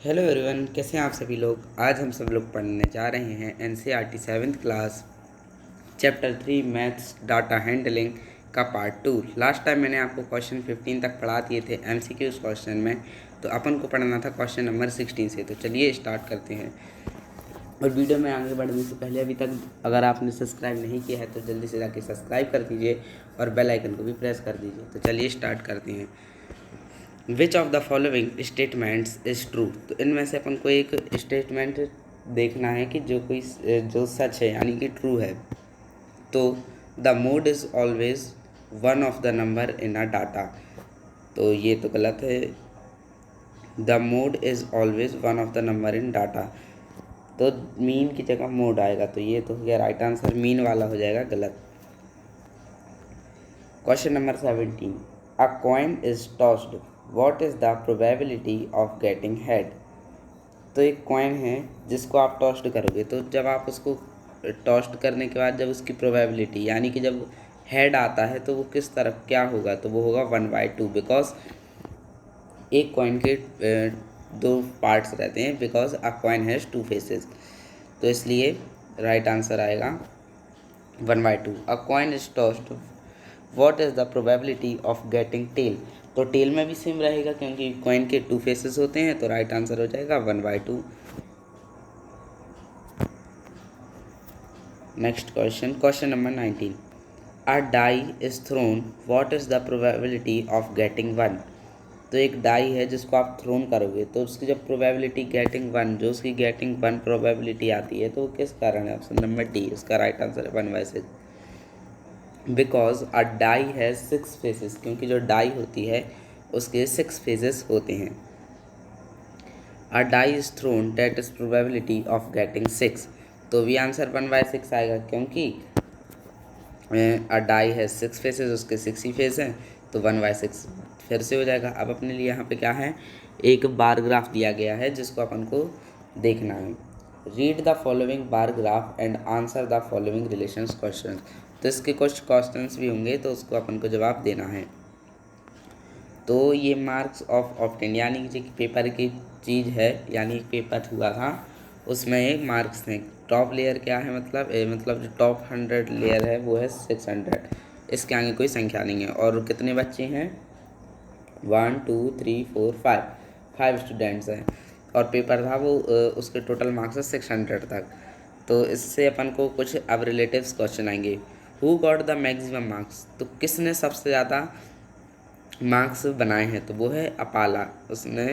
Hello everyone, कैसे हैं आप सभी लोग। आज हम सब लोग पढ़ने जा रहे हैं NCERT 7th class chapter 3 maths data handling का पार्ट 2। लास्ट टाइम मैंने आपको क्वेश्चन 15 तक पढ़ा दिए थे एमसीक्यूज क्वेश्चन में, तो अपन को पढ़ना था क्वेश्चन नंबर 16 से। तो चलिए स्टार्ट करते हैं। और वीडियो में आगे बढ़ने से पहले अभी तक अगर आपने सब्सक्राइब नहीं किया है तो जल्दी से जाके सब्सक्राइब कर दीजिए और बेल आइकन को भी प्रेस कर दीजिए। तो चलिए स्टार्ट करते हैं। Which of the following statements is true. तो इनमें से अपन को एक स्टेटमेंट देखना है कि जो सच है यानी कि ट्रू है। तो the mode is always one of the number in a data, तो ये तो गलत है। The mode is always one of the number in data, तो मीन की जगह मोड आएगा, तो ये तो हो गया राइट आंसर, मीन वाला हो जाएगा गलत। Question number 17, a coin is tossed, what is the probability of getting head. तो एक कॉइन है जिसको आप टॉस्ट करोगे, तो जब आप उसको टॉस्ट करने के बाद जब उसकी प्रोबेबिलिटी यानी कि जब हेड आता है तो वो किस तरफ क्या होगा, तो वो होगा 1/2, बिकॉज एक कॉइन के दो पार्ट्स रहते हैं, because a coin has two faces, तो इसलिए राइट आंसर आएगा 1/2। A coin is tossed, what is the probability of getting tail. तो टेल में भी सेम रहेगा क्योंकि कॉइन के टू फेसेस होते हैं, तो राइट आंसर हो जाएगा 1/2। Next question, question number 19, a die is thrown, what is the probability of getting one. तो एक डाई है जिसको आप थ्रोन करोगे, तो उसकी जब प्रोबेबिलिटी गेटिंग वन, जो उसकी गेटिंग वन प्रोबेबिलिटी आती है, तो वो किस कारण है। ऑप्शन नंबर डी, उसका राइट आंसर है 1/6। Because a die has 6 faces, क्योंकि जो डाई होती है उसके 6 फेसेस होते हैं। A die is thrown, that is probability of getting 6, तो भी आंसर 1/6 आएगा, क्योंकि अ डाई है 6 फेसेस, उसके 6 ही फेस हैं, तो 1/6 फिर से हो जाएगा। अब अपने लिए यहाँ पे क्या है, एक बार ग्राफ दिया गया है जिसको अपन को देखना है। Read the following bar graph and answer the following relations question. तो इसके कुछ क्वेश्चंस भी होंगे, तो उसको अपन को जवाब देना है। तो ये मार्क्स ऑफ ऑप्टेन यानी कि पेपर की चीज़ है, यानी पेपर हुआ था उसमें एक मार्क्स थे। टॉप लेयर क्या है, मतलब जो टॉप 100 लेयर है वो है 600, इसके आगे कोई संख्या नहीं है। और कितने बच्चे हैं, 1 2 3 4 5, 5 स्टूडेंट्स हैं, और पेपर था वो उसके टोटल मार्क्स है 600 तक। तो इससे अपन को कुछ अब रिलेटिव्स क्वेश्चन आएंगे। Who got the maximum marks, तो किसने सबसे ज़्यादा मार्क्स बनाए हैं, तो वो है अपाला, उसने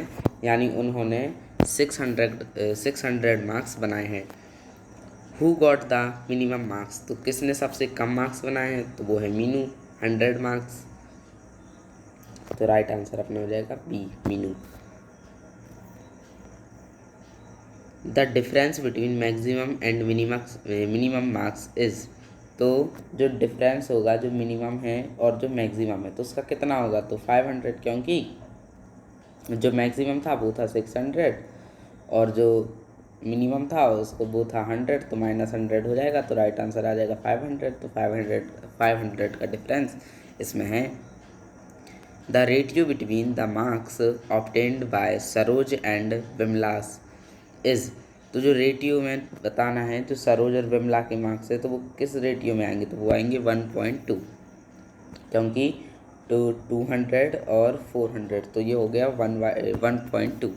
यानी उन्होंने 600 मार्क्स बनाए हैं। Who got the minimum marks, तो किसने सबसे कम मार्क्स बनाए हैं, तो वो है मीनू, 100 मार्क्स। तो राइट आंसर अपना हो जाएगा B, Meenu. The difference between maximum and minimum marks is, तो जो डिफरेंस होगा, जो मिनिमम है और जो मैक्सिमम है, तो उसका कितना होगा, तो 500, क्योंकि जो मैक्सिमम था वो था 600 और जो मिनिमम था उसको वो था 100, तो -100 हो जाएगा, तो राइट आंसर आ जाएगा 500। तो 500 का डिफरेंस इसमें है। The ratio between the marks obtained by Saroj and Vimala's is, तो जो रेटियो में बताना है, जो सरोज और विमला के मार्क्स है, तो वो किस रेटियो में आएंगे, तो वो आएंगे 1.2, क्योंकि 200 और 400, तो ये हो गया 1/1.2।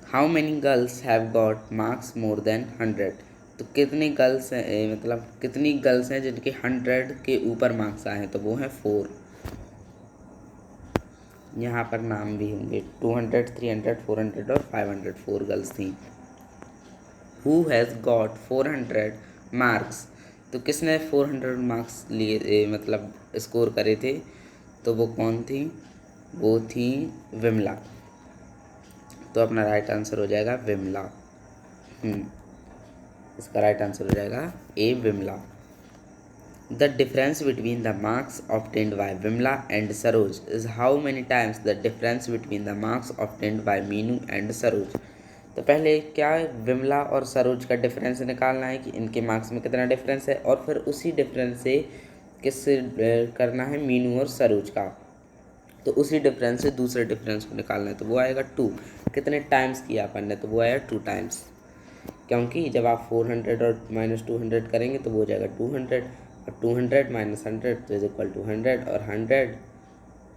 How many girls have got marks more than 100, तो कितनी गर्ल्स हैं, मतलब कितनी गर्ल्स हैं जिनके 100 के ऊपर मार्क्स आए हैं, तो वो हैं 4। यहाँ पर नाम भी होंगे, 200 300 400 और 500, 4 गर्ल्स थी। हु हैज़ गॉट 400 मार्क्स, तो किसने 400 मार्क्स लिए, मतलब स्कोर करे थे, तो वो कौन थी, वो थी विमला। तो अपना राइट आंसर हो जाएगा विमला। इसका राइट आंसर हो जाएगा A, Vimala. The difference between the marks obtained by Vimala and Saroj is how many times the difference between the marks obtained by Meenu and Saroj. तो पहले क्या है, विमला और सरोज का डिफरेंस निकालना है कि इनके मार्क्स में कितना डिफरेंस है, और फिर उसी डिफरेंस से किस करना है मीनू और सरोज का। तो उसी डिफरेंस से दूसरे डिफरेंस को निकालना है, तो वो आएगा 2। कितने टाइम्स किया अपन ने, तो वो आएगा 2 टाइम्स, क्योंकि जब आप 400 और -200 करेंगे तो वो हो जाएगा 200, और 200 - 100 तो इज इक्वल टू 100, और 100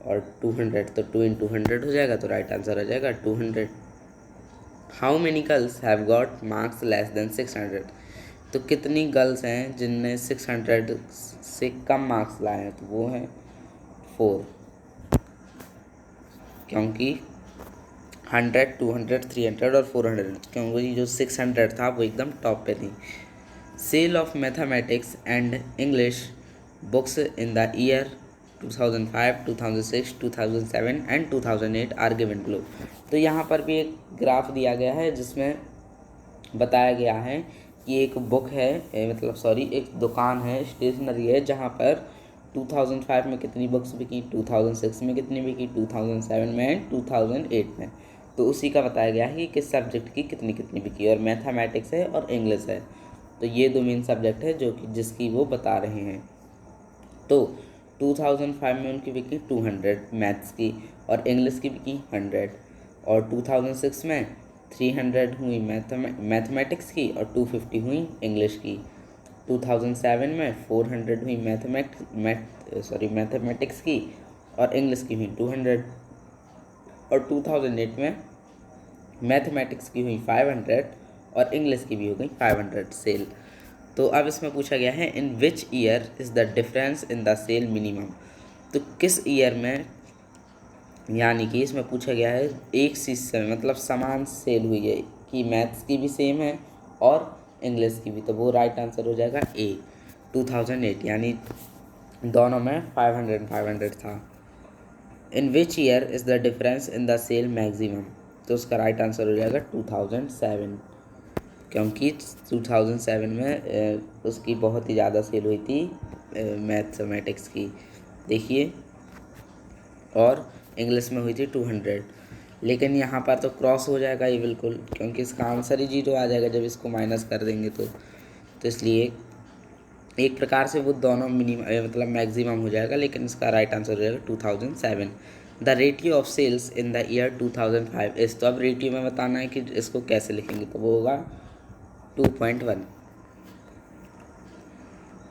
और 200 तो 2 × 100 हो जाएगा, तो राइट आंसर हो जाएगा 200। How many girls have got marks less than 600, तो कितनी गर्ल्स हैं जिनने 600 से कम मार्क्स लाए हैं, तो वो हैं 4, क्योंकि 100, 200, 300 और 400, क्योंकि जो 600 था वो एकदम टॉप पे थी। Sale of mathematics and English books in the year 2005, 2006, 2007 एंड 2008 आर गिवन बिलो। तो यहाँ पर भी एक ग्राफ दिया गया है जिसमें बताया गया है कि एक बुक है, मतलब सॉरी एक दुकान है, स्टेशनरी है, जहाँ पर 2005 में कितनी बुक्स बिकी, 2006 में कितनी बिकी, 2007 में एंड 2008 में। तो उसी का बताया गया है कि किस सब्जेक्ट की कितनी कितनी बिकी, और मैथमेटिक्स है और इंग्लिश है, तो ये 2 मेन सब्जेक्ट है जो कि जिसकी वो बता रहे हैं। तो 2005 में उनकी बिकी 200 मैथ्स की, और इंग्लिश की बिकी 100, और 2006 में 300 हुई मैथमेटिक्स की और 250 हुई इंग्लिश की। 2007 में 400 हुई मैथमेटिक्स की और इंग्लिश की हुई 200, और 2008 में मैथमेटिक्स की हुई 500 और इंग्लिश की भी हो गई 500 सेल। तो अब इसमें पूछा गया है in which year is the difference in the sale minimum, तो किस ईयर में, यानी कि इसमें पूछा गया है एक सी से मतलब समान सेल हुई है कि मैथ्स की भी सेम है और इंग्लिश की भी, तो वो राइट आंसर हो जाएगा ए 2008, यानी दोनों में 500 500 था। In which year is the difference in the sale maximum, तो उसका राइट आंसर हो जाएगा 2007, क्योंकि 2007 में उसकी बहुत ही ज़्यादा सेल हुई थी मैथमेटिक्स की, देखिए, और इंग्लिश में हुई थी 200। लेकिन यहाँ पर तो क्रॉस हो जाएगा ये बिल्कुल, क्योंकि इसका आंसर ही 0 आ जाएगा जब इसको माइनस कर देंगे तो इसलिए एक प्रकार से वो दोनों मिनिमम मतलब मैक्सिमम हो जाएगा, लेकिन इसका राइट आंसर हो जाएगा 2007। The ratio of sales in the year 2005 is, तो अब रेटियो में बताना है कि इसको कैसे लिखेंगे, तो वो होगा 2.1।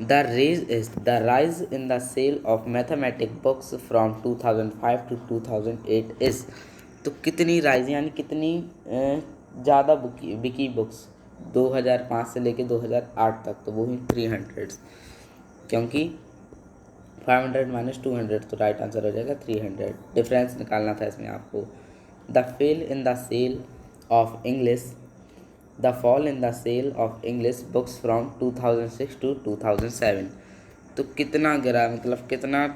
The rise in the sale of mathematics books from 2005 to 2008 is, तो कितनी राइज यानी कितनी ज़्यादा बिकी बुक्स 2005 से लेके 2008 तक, तो वो हुई 300, क्योंकि 500 - 200 तो राइट आंसर हो जाएगा 300। डिफरेंस निकालना था इसमें आपको। The fail in the sale of English the fall in the sale of English books from 2006 to 2007, तो कितना गिरा, मतलब कितना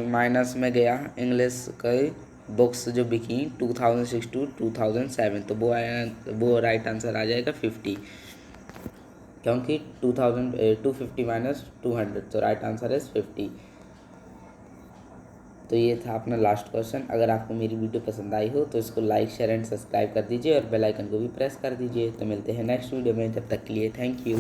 माइनस में गया इंग्लिश के बुक्स जो बिकी 2006 टू 2007, तो वो आया, वो राइट आंसर आ जाएगा 50, क्योंकि 250 - 200 तो राइट आंसर है 50। तो ये था अपना लास्ट क्वेश्चन। अगर आपको मेरी वीडियो पसंद आई हो तो इसको लाइक शेयर एंड सब्सक्राइब कर दीजिए और बेल आइकन को भी प्रेस कर दीजिए। तो मिलते हैं नेक्स्ट वीडियो में, जब तक के लिए थैंक यू।